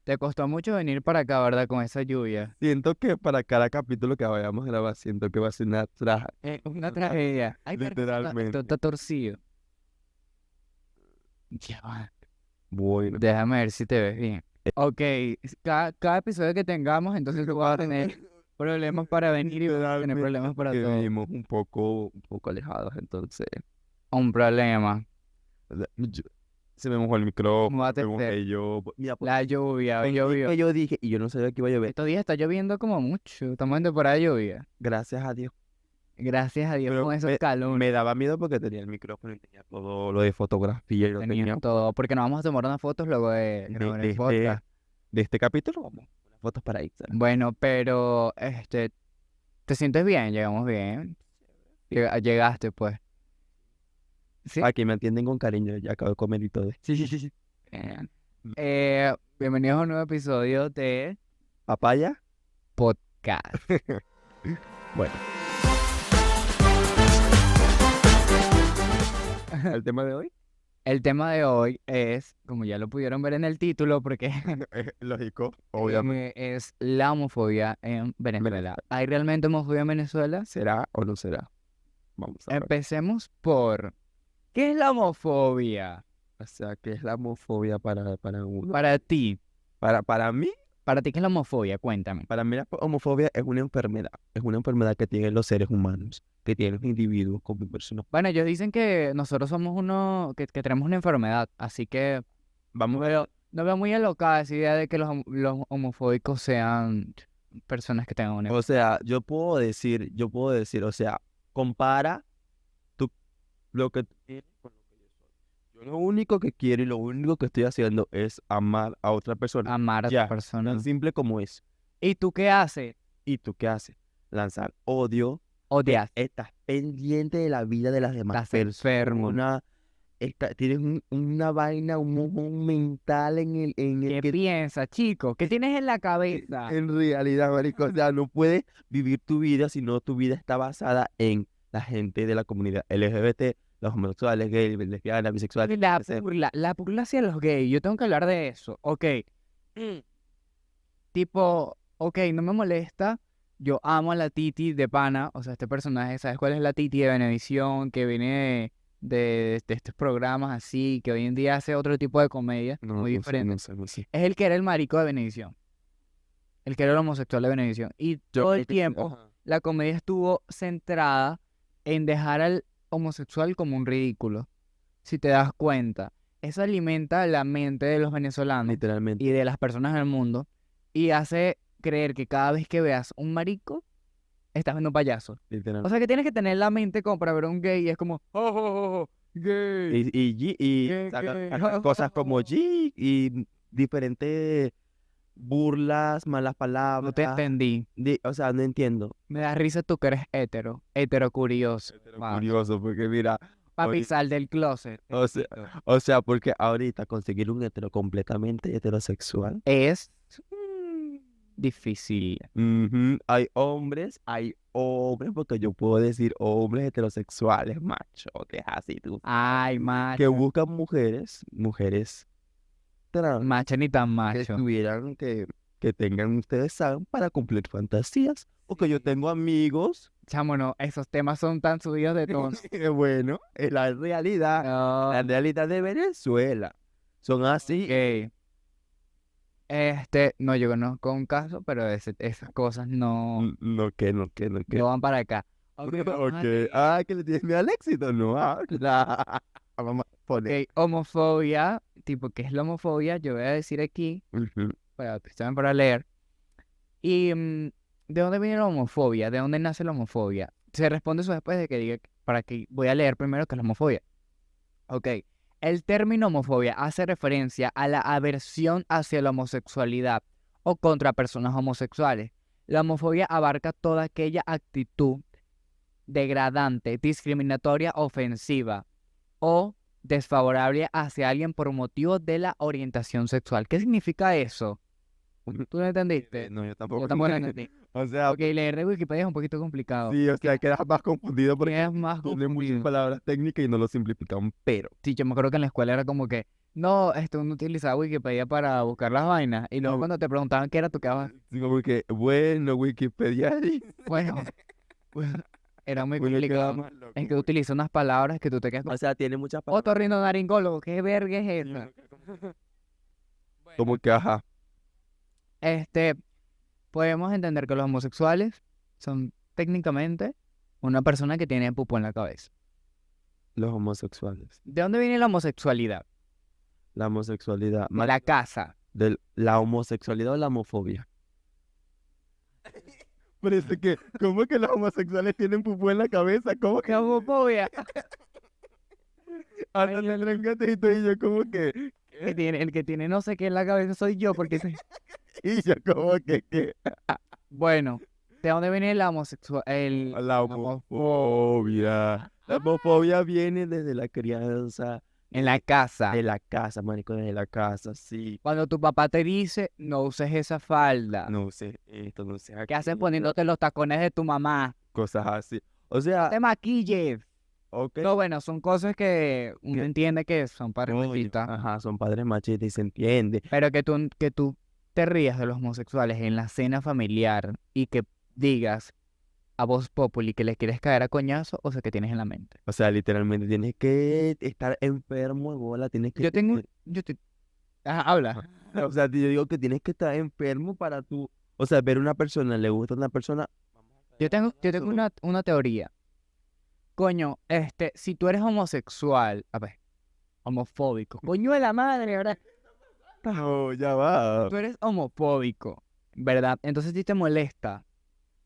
Te costó mucho venir para acá, ¿verdad? Con esa lluvia. Siento que para cada capítulo que vayamos a grabar, siento que va a ser una Una tragedia. Ay, pero esto literalmente. está torcido. Ya va. Bueno, Déjame ver si te ves bien. Ok, cada episodio que tengamos, entonces tú vas a tener problemas para venir y vamos a tener literalmente problemas para porque todo. vivimos un poco alejados, entonces Un problema. yo- se me mojó el ¿Cómo va micrófono, a me ser? mojé yo. Mira, La lluvia, hoy el día llovió. que yo dije, y yo no sabía que iba a llover, Estos días está lloviendo como mucho. Estamos en temporada de lluvia. gracias a Dios. Gracias a Dios Pero con esos me calones. daba miedo porque tenía el micrófono y tenía todo lo de fotografía y lo Tenías tenía todo. Porque nos vamos a tomar unas fotos luego de de, grabar de el este, podcast. de este capítulo. Vamos, unas fotos para Instagram. Bueno, pero ¿te sientes bien? Llegamos bien. Llegaste, pues. ¿Sí? Aquí me atienden con cariño, ya acabo de comer y todo. Sí, sí, sí, sí. Bien. Bienvenidos a un nuevo episodio de ¿Papaya? podcast. Bueno, el tema de hoy El tema de hoy es, como ya lo pudieron ver en el título, porque es lógico, obviamente. es la homofobia en Venezuela. ¿Hay realmente homofobia en Venezuela? ¿Será o no será? Vamos a ver. Empecemos por, ¿qué es la homofobia? O sea, ¿qué es la homofobia para uno? Para ti, Para mí, ¿qué es la homofobia? Cuéntame. para mí la homofobia es una enfermedad. Es una enfermedad que tienen los seres humanos, que tienen los individuos como personas. Bueno, ellos dicen que nosotros somos que tenemos una enfermedad, así que Vamos a ver. no veo muy alocada esa idea de que los homofóbicos sean personas que tengan una O enfermedad. sea, o sea, compara tú lo que tú tienes con lo que yo soy. Yo lo único que quiero y lo único que estoy haciendo es amar a otra persona. Amar a otra Ya, tan persona. simple como es. ¿Y tú qué haces? ¿Y tú qué haces? Lanzar odio. Odias. Estás pendiente de la vida de las demás Estás enfermo. personas. Tienes una vaina, un mojón mental en el ¿Qué que piensas, chico? ¿Qué tienes en la cabeza? en realidad, marico, o sea, no puedes vivir tu vida si no tu vida está basada en la gente de la comunidad LGBT, los homosexuales, gays, lesbianas, bisexuales, etc. La burla hacia los gays, yo tengo que hablar de eso. Ok. Mm. Tipo, ok, no me molesta. Yo amo a la Titi de pana, o sea, este personaje, ¿sabes cuál es la Titi de Venevisión? Que viene de estos programas así, que hoy en día hace otro tipo de comedia, No, muy no sé, diferente. no sé, no sé. Es el que era el marico de Venevisión, el que era el homosexual de Venevisión. Y todo el tiempo Ajá. la comedia estuvo centrada en dejar al homosexual como un ridículo. Si te das cuenta, eso alimenta la mente de los venezolanos Literalmente, y de las personas del mundo y hace creer que cada vez que veas un marico, estás viendo un payaso. O literalmente. sea que tienes que tener la mente como para ver a un gay y es como, oh, oh, oh, gay, Y gay, sacan gay, cosas como G y diferentes burlas, malas No te palabras. entendí. O sea, no entiendo. Me da risa tú que eres hetero curioso. Pero Vale. curioso, porque mira, Papi, hoy, sal del closet. te o sea, invito. porque ahorita conseguir un hetero completamente heterosexual. Es difícil. Ujú, hay hombres, porque yo puedo decir hombres heterosexuales, machotes, así tú sabes, Ay, que macho. buscan mujeres trans, Macho ni tan que macho. tuvieran, que tengan, ustedes saben, para cumplir fantasías. Porque yo tengo amigos, Chamo, no, esos temas son tan subidos de tono. bueno, es la No, realidad de Venezuela. Son así. ok. No, yo conozco un caso, pero esas cosas no No. van para acá. Ok, vamos a Ok. seguir. Que le tienes miedo al éxito, no habla. Vamos a Ok, poner. homofobia, tipo, ¿qué es la homofobia? Yo voy a decir aquí, Ujú. para leer. Y, ¿de dónde viene la homofobia? ¿De dónde nace la homofobia? Se responde eso después de que diga, para que voy a leer primero qué es la homofobia. Ok. El término homofobia hace referencia a la aversión hacia la homosexualidad o contra personas homosexuales. La homofobia abarca toda aquella actitud degradante, discriminatoria, ofensiva o desfavorable hacia alguien por motivo de la orientación sexual. ¿Qué significa eso? ¿Tú no entendiste? No, yo Yo tampoco. tampoco lo entendí. O sea, Ok, leer de Wikipedia es un poquito complicado. sí, o sea, quedas más confundido porque Quedas más tiene muchas confundido. palabras técnicas y no lo simplifican, pero. Sí, yo me acuerdo que en la escuela era como que No, uno utilizaba Wikipedia para buscar las vainas. Y luego Ah, cuando te preguntaban qué era, tú quedabas, sí, como que, bueno, Wikipedia dice. bueno, era muy Uno queda complicado. más loco, Es que porque, utiliza unas palabras que tú te quedas como, o sea, tiene muchas palabras. otorrinolaringólogo, ¿qué verga es Y esa? uno queda como que, ajá, Este, podemos entender que los homosexuales son técnicamente una persona que tiene pupo en la cabeza. los homosexuales. ¿De dónde viene la homosexualidad? La homosexualidad. De la casa. La homosexualidad o la homofobia. Parece que, ¿cómo que los homosexuales tienen pupú en la cabeza? ¿Cómo ¡Qué homofobia! Hasta Ay, tendrán gatito y yo como que, el que tiene no sé qué en la cabeza soy yo, porque y yo como que, bueno, ¿de dónde viene la homosexual? la homofobia. La homofobia viene desde la crianza, En la casa. de la casa, marico, desde la casa, sí. Cuando tu papá te dice, no uses esa falda. No sé esto, no sé ¿Qué haces aquello, poniéndote los tacones de tu mamá? cosas así. O No sea, te maquilles. ok, No, bueno, son cosas que uno que- entiende que son padres coño, machistas, ajá, son padres machistas y se entiende. pero que tú te rías de los homosexuales en la cena familiar y que digas a voz populi que les quieres caer a coñazo, o sea, que tienes en la mente. O sea, literalmente tienes que estar enfermo de bola, tienes que Yo tengo, tener. ajá, habla. O sea, yo digo que tienes que estar enfermo para tú, o sea, ver una persona, le gusta a una persona, vamos a Yo caer a tengo coñazo. una teoría. Coño, si tú eres homosexual, a ver, homofóbico, coño de la madre, ¿verdad? No, ya va. Tú eres homofóbico, ¿verdad? Entonces a ti te molesta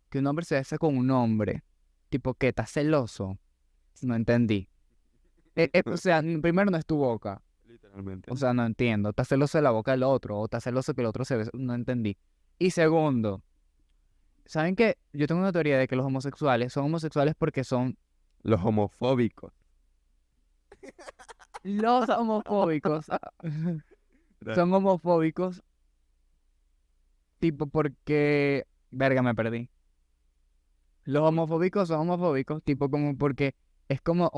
que un hombre se bese con un hombre, tipo que estás celoso. No entendí. O sea, primero no es tu boca, Literalmente. o sea, no entiendo. Estás celoso de la boca del otro, o estás celoso que el otro se bese, no entendí. Y segundo, ¿saben qué? Yo tengo una teoría de que los homosexuales son homosexuales porque son Los homofóbicos. los homofóbicos. Dale. Son homofóbicos, tipo porque, verga, me perdí. Los homofóbicos son homofóbicos, tipo como porque es como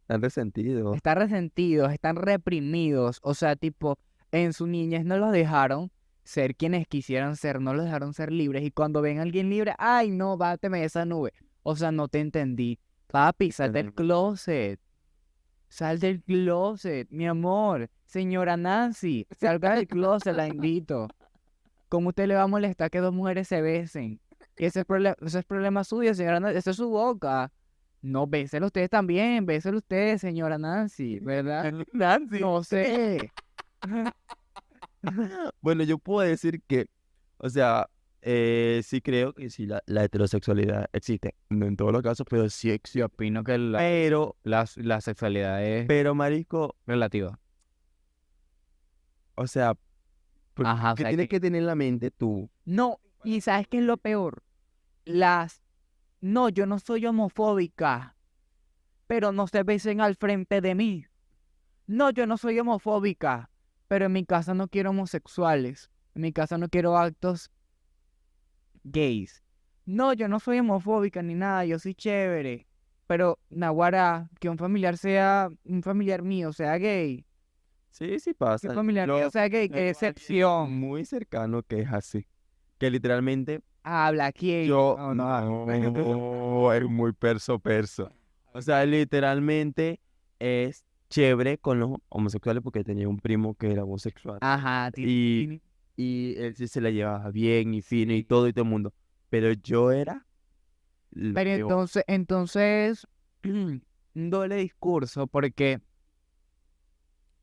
Están resentidos. están resentidos, están reprimidos, o sea, tipo, en su niñez no los dejaron ser quienes quisieran ser, no los dejaron ser libres, y cuando ven a alguien libre, ay, no, báteme de esa nube. O sea, no te entendí. Papi, sal del Literalmente. closet, sal del closet, mi amor. Señora Nancy, salga del closet, la invito. ¿Cómo usted le va a molestar que dos mujeres se besen? Y ese es problema suyo, señora Nancy. Esa es su boca. No, béselo ustedes también. Béselo ustedes, señora Nancy, ¿verdad? Nancy. No sé. Bueno, yo puedo decir que, o sea, sí creo que sí la heterosexualidad existe. No en todos los casos, pero sí Yo existe. opino que Pero, la sexualidad es pero, marico, relativa. o sea, Ajá, o ¿qué sea tienes que... que tener en la mente tú? No, y ¿sabes qué es lo peor? Las... No, yo no soy homofóbica, pero no se besen al frente de mí. No, yo no soy homofóbica, pero en mi casa no quiero homosexuales. En mi casa no quiero actos gays. No, yo no soy homofóbica ni nada, yo soy chévere. Pero, Naguará, que un familiar sea, un familiar mío sea gay. Sí, sí Que un pasa. familiar mío sea gay, qué Tengo a alguien excepción. muy cercano que es así. Que literalmente Habla, ¿quién? yo No, no. no es muy perso. O sea, literalmente es chévere con los homosexuales porque tenía un primo que era homosexual. Ajá, Y, y él sí se la llevaba bien y fino y todo el mundo. Pero yo era lo pero peor. entonces, un doble discurso, porque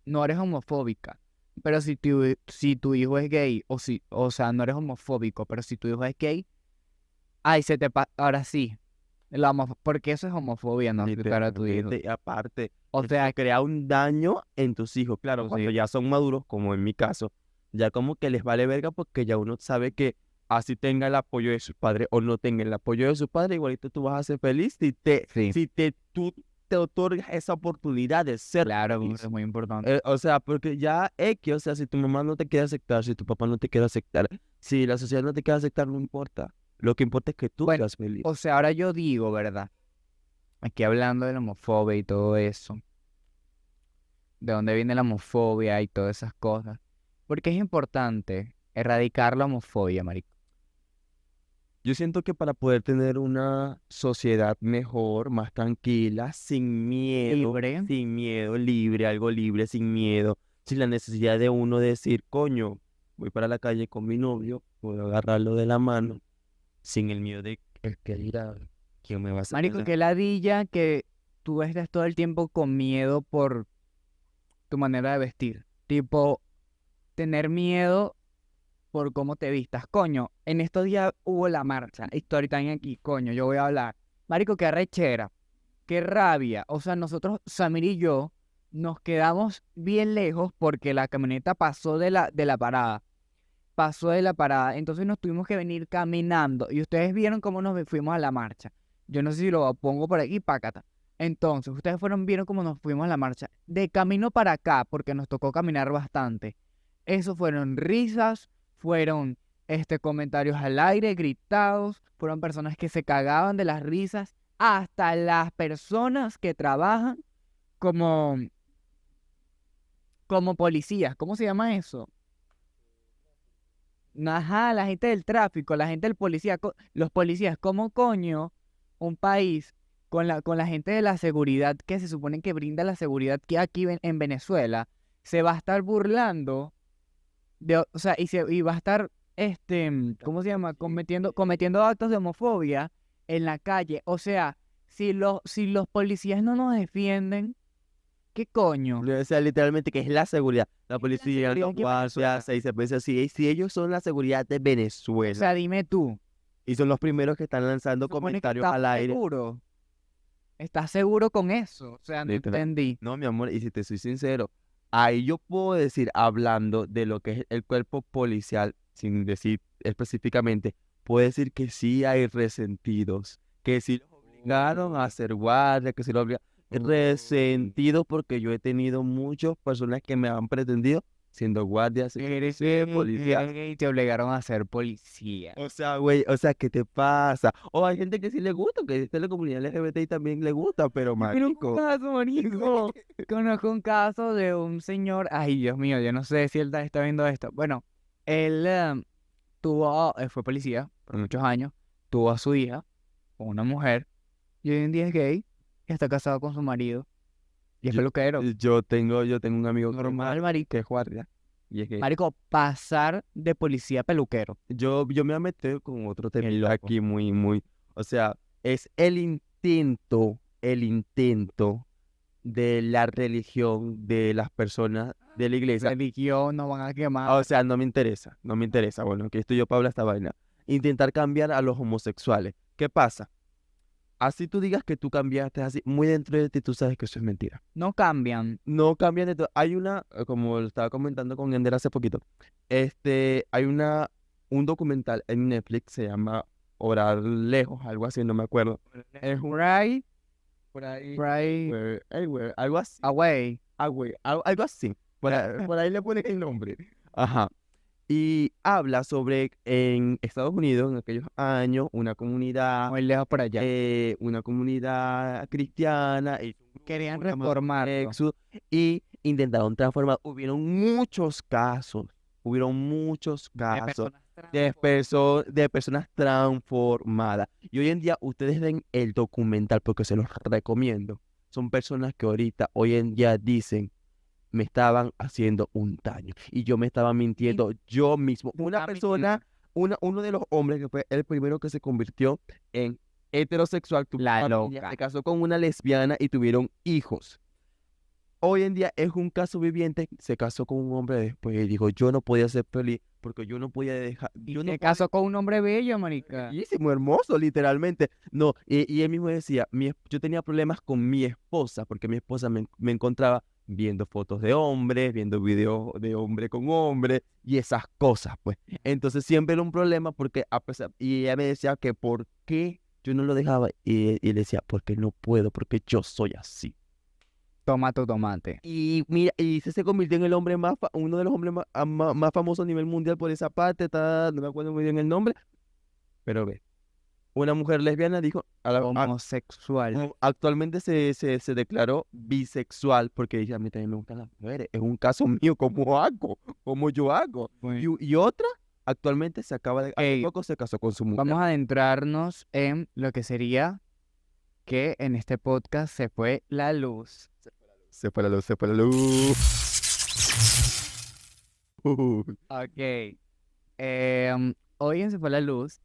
no eres homofóbica. Pero si tu hijo es gay, o sea, no eres homofóbico, pero si tu hijo es gay, ay, ahora sí, porque eso es homofobia, no aceptar a tu hijo. Literalmente, y aparte, O eso sea, crea un daño en tus hijos. Claro, tus cuando hijos. ya son maduros, como en mi caso, ya como que les vale verga porque ya uno sabe que así tenga el apoyo de sus padres o no tenga el apoyo de sus padres, igualito tú vas a ser feliz Sí, tú te otorgas esa oportunidad de ser claro, feliz. es muy importante. O sea, porque ya X, o sea, si tu mamá no te quiere aceptar, si tu papá no te quiere aceptar, si la sociedad no te quiere aceptar, no importa. Lo que importa es que tú Bueno, seas feliz. o sea, ahora yo digo, ¿verdad? Aquí hablando de la homofobia y todo eso. de dónde viene la homofobia y todas esas cosas. Porque es importante erradicar la homofobia, marico. Yo siento que para poder tener una sociedad mejor, más tranquila, Libre. sin miedo, libre, algo libre, sin miedo, sin la necesidad de uno decir, coño, voy para la calle con mi novio, puedo agarrarlo de la mano, sin el miedo de que dirá, ¿quién me va a hacer Marico, daño?". qué ladilla que tú estés todo el tiempo con miedo por tu manera de vestir. Tipo, tener miedo por cómo te vistas. Coño, en estos días hubo la marcha. Story time aquí, coño, yo voy a hablar. Marico, qué arrechera, qué rabia. O sea, nosotros, Samir y yo, nos quedamos bien lejos porque la camioneta pasó de la parada. Pasó de la parada. Entonces nos tuvimos que venir caminando. Y ustedes vieron cómo nos fuimos a la marcha. Yo no sé si lo pongo por aquí, pácata. Entonces, vieron cómo nos fuimos a la marcha. De camino para acá, porque nos tocó caminar bastante. Eso fueron risas, fueron comentarios al aire, gritados, fueron personas que se cagaban de las risas, hasta las personas que trabajan como, como policías. ¿Cómo se llama eso? Ajá, la gente del tráfico, la gente del policía, los policías, ¿cómo coño un país con la gente de la seguridad que se supone que brinda la seguridad que aquí en Venezuela se va a estar burlando o sea, y va a estar, ¿cómo se llama? Cometiendo actos de homofobia en la calle? O sea, si los policías no nos defienden, ¿qué coño? O sea, literalmente que es la seguridad. La Es la policía, seguridad los aquí en guardias, Venezuela. seis veces así. Y si ellos son la seguridad de O Venezuela sea, dime tú, y son los primeros que están se lanzando supone que comentarios estamos al aire. seguros. ¿Estás seguro con eso? O sea, no Literal. entendí. No, mi amor, y si te soy sincero, ahí yo puedo decir, hablando de lo que es el cuerpo policial, sin decir específicamente, puedo decir que sí hay resentidos, que sí los obligaron a hacer guardia, que sí los obligaron. Resentidos porque yo he tenido muchas personas que me han pretendido siendo guardias, Eres policías. gay y te obligaron a ser policía. O sea, güey, o sea, ¿qué te pasa? O hay gente que sí le gusta, que es de la comunidad LGBT y también le gusta, pero Yo conozco un marico. caso, marico. Conozco un caso de un señor. Ay, Dios mío, yo no sé si él está viendo esto. Bueno, él fue policía por muchos años. Tuvo a su hija con una mujer. Y hoy en día es gay. Y está casado con su marido. Y es Yo, peluquero. yo tengo un amigo Normal, marico. que es guardia. Y es que Marico, pasar de policía a peluquero. yo me voy a meter con otro Qué tema loco. aquí muy, o sea, es el intento de la religión de las personas de la iglesia. Religión, nos van a quemar. O sea, no me interesa. Bueno, que estoy yo para hablar esta vaina. Intentar cambiar a los homosexuales. ¿Qué pasa? Así tú digas que tú cambiaste así, muy dentro de ti tú sabes que eso es mentira. No cambian. No cambian de todo. Hay como lo estaba comentando con Ender hace poquito, hay un documental en Netflix, se llama Orar Lejos, algo así, no me acuerdo. Es un Right, por ahí, right algo así, away. algo así. Por ahí le ponen el nombre. Ajá. Y habla sobre en Estados Unidos, en aquellos años, Muy lejos por allá. una comunidad cristiana y un grupo Querían llamado reformarlo. Exodus, y intentaron transformar. Hubieron muchos casos de personas transformadas. Y hoy en día ustedes ven el documental porque se los recomiendo. Son personas que ahorita, hoy en día dicen, me estaban haciendo un daño y yo me estaba mintiendo yo mismo. Una persona, uno de los hombres que fue el primero que se convirtió en heterosexual, tuvo La familia, loca. se casó con una lesbiana y tuvieron hijos. Hoy en día es un caso viviente, se casó con un hombre después y dijo, yo no podía ser feliz porque yo no podía dejar, Y yo no se podía casó con un hombre bello, marica. bellísimo, hermoso, literalmente. No, y él mismo decía, yo tenía problemas con mi esposa, porque mi esposa me encontraba viendo fotos de hombres, viendo videos de hombre con hombre y esas cosas, pues. Entonces siempre era un problema porque y ella me decía que por qué yo no lo dejaba y le decía, porque no puedo, porque yo soy así. Toma tu tomate. Y mira, y se convirtió en el hombre uno de los hombres más famosos a nivel mundial por esa parte, no me acuerdo muy bien el nombre, pero ve. una mujer lesbiana dijo, Homosexual. actualmente se declaró bisexual porque dice, a mí también me gustan las mujeres. Es un caso mío, ¿cómo hago? ¿Cómo yo hago? Y otra, actualmente hace Ey, poco se casó con su mujer. Vamos a adentrarnos en lo que sería que en este podcast se fue la luz. Se fue la luz, se fue la luz. Ok. Hoy en Se fue la luz,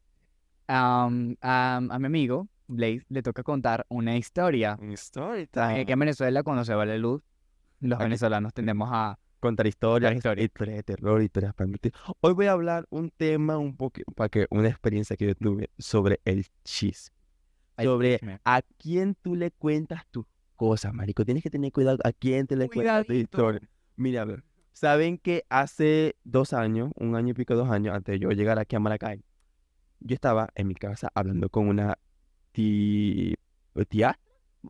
a mi amigo Blaze le toca contar una historia. Story Que time. en Venezuela, cuando se va la luz, los Aquí- venezolanos tendemos a Contar historias, historias. historias de terror, historias para mentir. Hoy voy a hablar un tema un poco, una experiencia que yo tuve sobre el chisme. Ay, Sobre chisme. a quién tú le cuentas tus cosas, marico. Tienes que tener cuidado a quién te le cuentas tu Cuidadito. historia. Mira, a ver, saben que hace 2 años, 1 año y pico, 2 años, antes de yo llegar aquí a Maracay, yo estaba en mi casa hablando con una tía,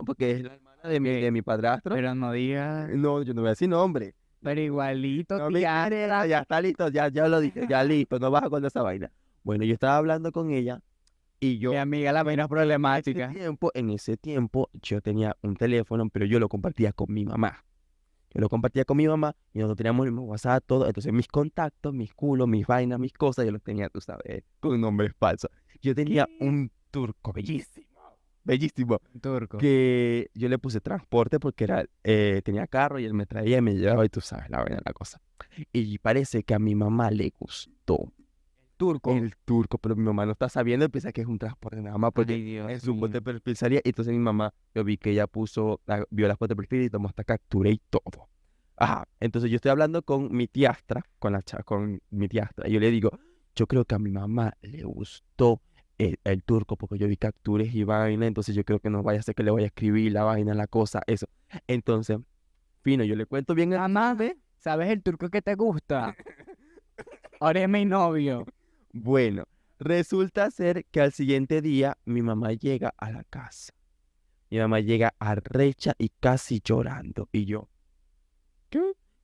porque es la hermana de mi padrastro. Pero no digas, No, yo no voy a decir nombre. pero igualito, No me tía. interesa, ya está listo, ya lo dije, ya listo, no vas a contar esa vaina. Bueno, yo estaba hablando con ella y yo Mi amiga la menos ese problemática. en ese tiempo yo tenía un teléfono, pero yo lo compartía con mi mamá. Yo lo compartía con mi mamá y nosotros teníamos el mismo WhatsApp, todo. Entonces mis contactos, mis culos, mis vainas, mis cosas, yo los tenía, tú sabes, con nombres falsos. Yo tenía un turco bellísimo, bellísimo, Turco. que yo le puse transporte porque tenía carro y él me traía y me llevaba y tú sabes la vaina, la cosa. Y parece que a mi mamá le gustó Turco. el turco, pero mi mamá no está sabiendo, piensa que es un transporte nada más porque Ay, Dios en su foto de mío. perfil salía. Y entonces mi mamá, yo vi que ella vio la foto de perfil y tomó hasta captura y todo. Ajá, entonces yo estoy hablando con mi tiastra, con mi tiastra, y yo le digo, yo creo que a mi mamá le gustó el turco porque yo vi capturas y vaina, entonces yo creo que no vaya a ser que le vaya a escribir la vaina, la cosa, eso. Entonces, fino, yo le cuento bien el Mamá, chisme. ¿sabes el turco que te gusta? Ahora es mi novio. Bueno, resulta ser que al siguiente día mi mamá llega a la casa. Mi mamá llega arrecha y casi llorando. Y yo, ¿qué?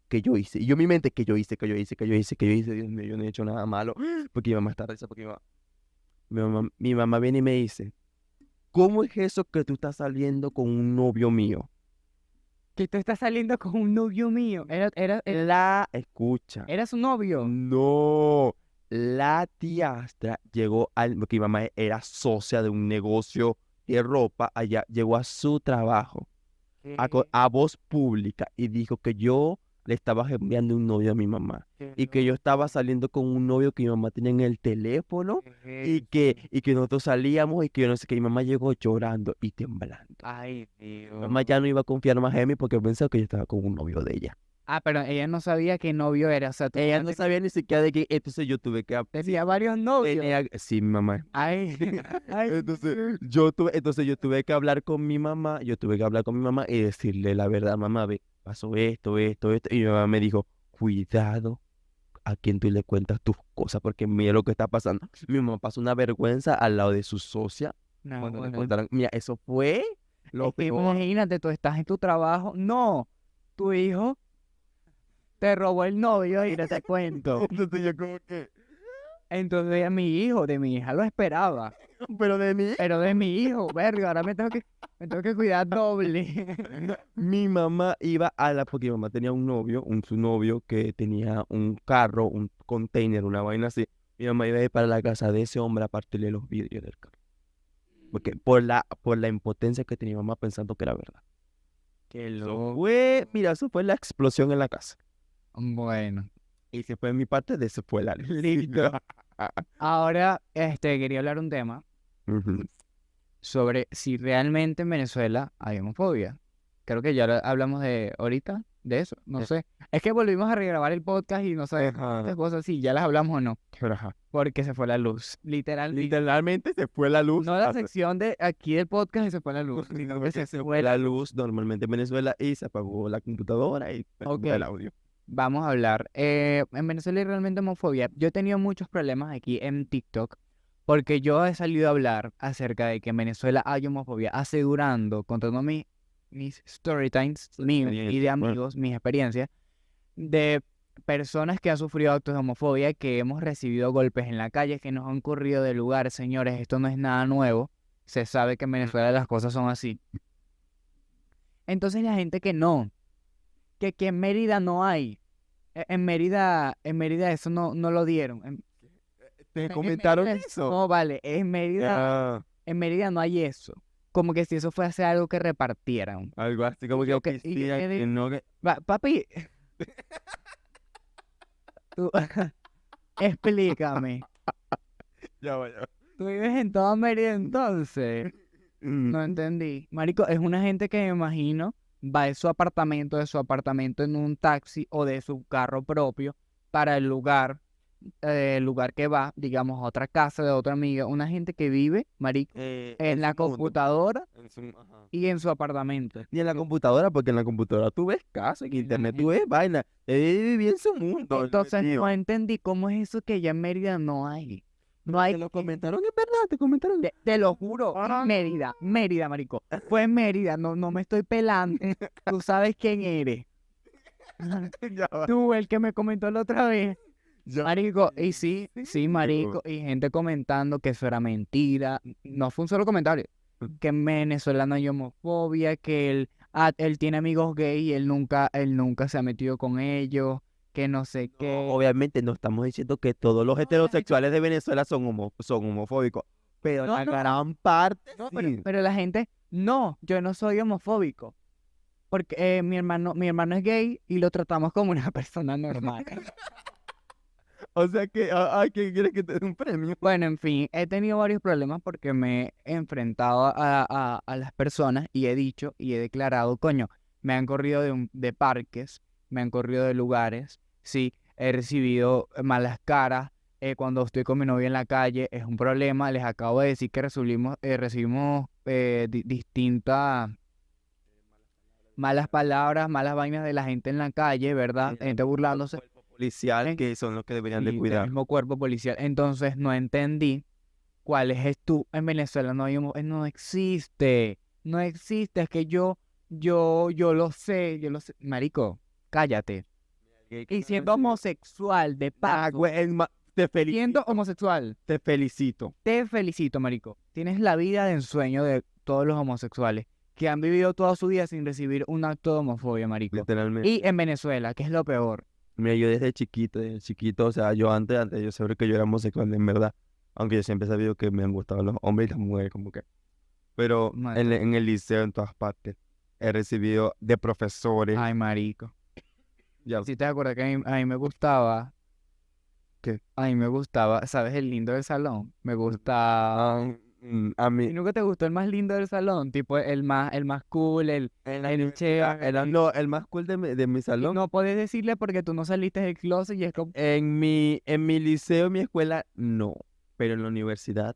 ¿Qué yo hice? Y yo en mi mente, ¿qué yo hice? ¿Qué yo hice? ¿Qué yo hice? ¿Qué yo hice? Dios mío, yo no he hecho nada malo. Porque mi mamá está arrecha, porque mi mamá viene y me dice, ¿cómo es eso que tú estás saliendo con un novio mío? Que tú estás saliendo con un novio mío. Escucha. Era su novio. No, la tiastra llegó porque mi mamá era socia de un negocio de ropa allá, llegó a su trabajo, a voz pública y dijo que yo le estaba enviando un novio a mi mamá y que yo estaba saliendo con un novio que mi mamá tenía en el teléfono y que nosotros salíamos y que yo no sé qué, mi mamá llegó llorando y temblando. Ay, Mi Dios. mamá ya no iba a confiar más en mí porque pensaba que yo estaba con un novio de ella. Ah, pero ella no sabía qué novio era. O sea, tú Ella no sabía ni siquiera de qué, entonces yo tuve que tenía varios novios. sí, mi mamá. Ay, ay, Entonces yo tuve que hablar con mi mamá, y decirle la verdad, mamá, ve, pasó esto, esto, esto. Y mi mamá me dijo, cuidado a quien tú le cuentas tus cosas, porque mira lo que está pasando. Mi mamá pasó una vergüenza al lado de su socia no, cuando le bueno. contaron. Mira, eso fue lo Es que peor. imagínate, tú estás en tu trabajo. No, tu hijo te robó el novio y no te cuento. Entonces yo como que, Entonces a mi hijo, de mi hija lo esperaba. pero de mí. Pero de mi hijo, verga, ahora me tengo que cuidar doble. Mi mamá iba porque mi mamá tenía un novio, su novio que tenía un carro, un container, una vaina así. Mi mamá iba a ir para la casa de ese hombre a partirle los vidrios del carro. Porque por la impotencia que tenía mi mamá pensando que era verdad. Qué Mira, eso fue la explosión en la casa. Bueno, Y se fue mi parte de eso fue la listo. Ahora, quería hablar un tema Ujú. sobre si realmente en Venezuela hay homofobia. Creo que ya hablamos de ahorita de eso, no Eh. sé. Es que volvimos a regrabar el podcast y no sé, Ajá. estas cosas si ya las hablamos o no, Pero ajá. porque se fue la luz, literalmente. Literalmente se fue la luz. No la sección de aquí del podcast y se fue la luz, sino que Porque se se fue fue la luz normalmente en Venezuela y se apagó la computadora y Ok. el audio. Vamos a hablar. En Venezuela hay realmente homofobia. Yo he tenido muchos problemas aquí en TikTok porque yo he salido a hablar acerca de que en Venezuela hay homofobia, asegurando, contando mis story times míos y de experiencias, bueno. amigos, mis experiencias, de personas que han sufrido actos de homofobia, que hemos recibido golpes en la calle, que nos han corrido del lugar, señores, esto no es nada nuevo. Se sabe que en Venezuela las cosas son así. Entonces la gente que no, que en Mérida no hay. En Mérida eso no lo dieron. ¿Te En comentaron Mérida eso? no vale, Ah, en Mérida no hay eso. Como que si eso fuese algo que repartieran. algo así como Y yo que que, y yo quisiera quedé, que no... papi, tú, explícame. Ya va, ya va. ¿Tú vives en toda Mérida entonces? Mm, No entendí. Marico, es una gente que me imagino va de su apartamento en un taxi o de su carro propio para el lugar que va, digamos, a otra casa de otra amiga. Una gente que vive, marico, en en la su mundo. computadora Ajá. y en su apartamento. Ni en la computadora, porque en la computadora tú ves casos, en internet tú ves vaina. Viví en su mundo. Entonces Metido. no entendí cómo es eso que allá en Mérida no hay. No Pero hay. te lo comentaron, es verdad, te comentaron. Te lo juro, Mérida, marico. Fue en Mérida, no me estoy pelando. Tú sabes quién eres. Ya va, Tú, el que me comentó la otra vez. ya va. Marico, y ¿En sí, serio? marico, y gente comentando que eso era mentira. No fue un solo comentario. Que en Venezuela no hay homofobia, que él tiene amigos gay y él nunca se ha metido con ellos, que no sé No, qué. obviamente no estamos diciendo que todos los No, la gente- heterosexuales de Venezuela son homofóbicos, pero No, la no, gran parte no, sí. pero la gente, no, yo no soy homofóbico. Porque mi hermano es gay y lo tratamos como una persona normal. O sea que, ¿quién quiere que te dé un premio? Bueno, en fin, he tenido varios problemas porque me he enfrentado a las personas y he dicho y he declarado, coño, me han corrido de parques, me han corrido de lugares, sí, he recibido malas caras, cuando estoy con mi novia en la calle es un problema, les acabo de decir que recibimos distintas malas palabras, malas vainas de la gente en la calle, ¿verdad? Gente burlándose. Cuerpo policial, En- que son los que deberían de y del cuidar. mismo cuerpo policial. Entonces no entendí cuál es tú. En Venezuela no existe. No existe. Es que yo lo sé, yo lo sé. Marico, cállate. Y siendo homosexual, de paso, Güey, te siendo felicito, homosexual, te felicito. te felicito, marico. Tienes la vida de ensueño de todos los homosexuales que han vivido toda su vida sin recibir un acto de homofobia, marico. Literalmente. Y en Venezuela, que es lo peor. Mira, yo desde chiquito, o sea, yo antes, yo seguro que yo era homosexual, en verdad. Aunque yo siempre he sabido que me han gustado los hombres y las mujeres, como que. Pero Marico. en el liceo, en todas partes, he recibido de profesores. Ay, marico. Ya, Si te acuerdas que a mí me gustaba, ¿qué? a mí me gustaba, ¿sabes? El lindo del salón. Me gustaba. A ¿Y mí, nunca te gustó el más lindo del salón? Tipo el más cool, en la el universidad, chévere. no, el más cool de mi Y salón. no puedes decirle porque tú no saliste del closet y es como. En mi liceo, en mi escuela, no. Pero en la universidad,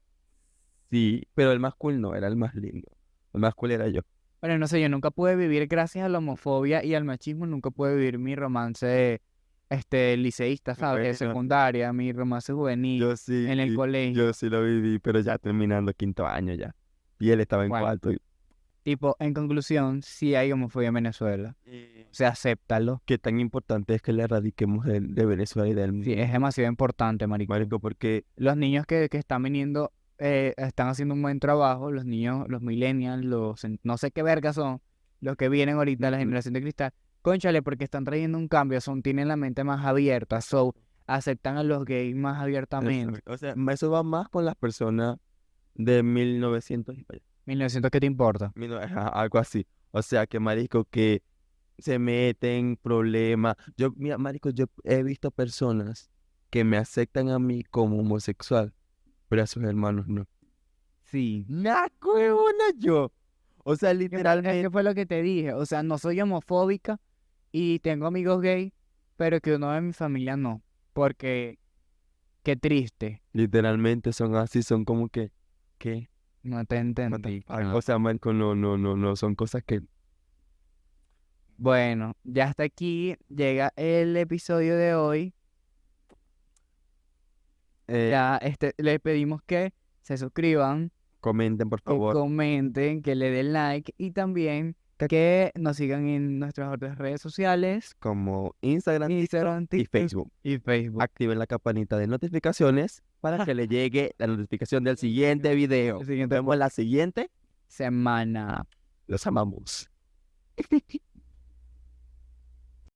sí. Pero el más cool no, era el más lindo. El más cool era yo. Bueno, no sé, yo nunca pude vivir, gracias a la homofobia y al machismo, nunca pude vivir mi romance, liceísta, ¿sabes? De Bueno, secundaria, mi romance juvenil, yo sí, en el colegio. yo sí lo viví, pero ya terminando quinto año ya. Y él estaba en Bueno, cuarto. tipo, en conclusión, sí hay homofobia en Venezuela. O sea, acéptalo. Qué tan importante es que la erradiquemos de Venezuela y del Sí, mundo, es demasiado importante, marico. marico, porque Los niños que están viniendo, están haciendo un buen trabajo, los niños, los millennials, no sé qué verga son, los que vienen ahorita, la Ujú. generación de cristal, cónchale, porque están trayendo un cambio, tienen la mente más abierta, aceptan a los gays más abiertamente. O sea, eso va más con las personas de 1900 y para allá. 1900, ¿qué te importa? Ajá, algo así. O sea, que marico, que se meten problemas. Yo, mira, marico, yo he visto personas que me aceptan a mí como homosexual, pero a sus hermanos no. Sí. ¡Naco, huevona yo! O sea, Es que literalmente, fue lo que te dije, o sea, no soy homofóbica y tengo amigos gays, pero que uno de mi familia no, porque qué triste, literalmente son así, son como que, ¿qué? no te What the entendí. fuck? O sea, marico, no, son cosas que... Bueno, ya hasta aquí llega el episodio de hoy. eh, Ya les pedimos que se suscriban, comenten, por que favor. comenten, que le den like y también que nos sigan en nuestras otras redes sociales, como Instagram, Instagram, y TikTok Facebook. y Facebook. Activen la campanita de notificaciones para que le llegue la notificación del siguiente video. El siguiente Nos vemos la siguiente. semana. Los amamos.